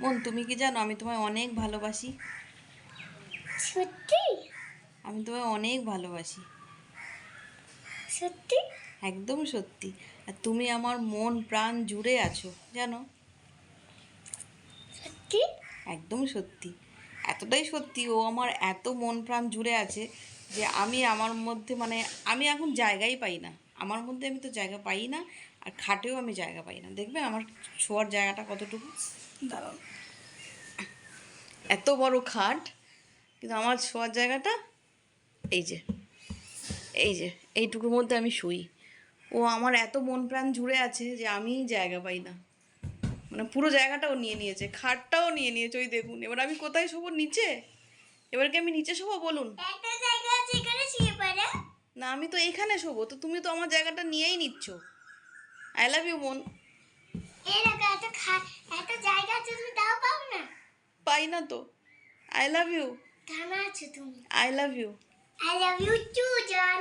মন, তুমি কি জানো আমি তোমায় অনেক ভালোবাসি? সত্যি? আমি তোমায় অনেক ভালোবাসি। সত্যি? একদম সত্যি। আর তুমি আমার মন প্রাণ জুড়ে আছো, জানো? সত্যি? একদম সত্যি। এতটাই সত্যি, ও আমার এত মন প্রাণ জুড়ে আছে যে আমি আমার মধ্যে মানে আমি এখন জায়গাই পাই না। আমার মধ্যে আমি তো জায়গা পাই না, আর খাটেও আমি জায়গা পাই না। দেখবে আমার শোয়ার জায়গাটা কতটুকু, দাঁড়াও, এত বড় খাট, কিন্তু আমার শোয়ার জায়গাটা এই যে, এই যে, এইটুকুর মধ্যে আমি শুই। ও আমার এত মন প্রাণ জুড়ে আছে যে আমি জায়গা পাই না। মানে পুরো জায়গাটাও নিয়ে নিয়েছে, খাটটাও নিয়ে নিয়েছে, ওই দেখুন। এবার আমি কোথায় শোবো? নিচে? এবার কি আমি নিচে শোবো বলুন? একটা জায়গা আছে এখানে শুয়ে পড়ে। না, আমি তো এইখানে শোবো, তো তুমি তো আমার জায়গাটা নিয়েই নিচ্ছ। আই লাভ ইউ মন। এরকম একটা জায়গা আছে তুমি তাও পাও না। পাই না তো। I love you. কানা আছো তুমি। I love you. I love you too জান।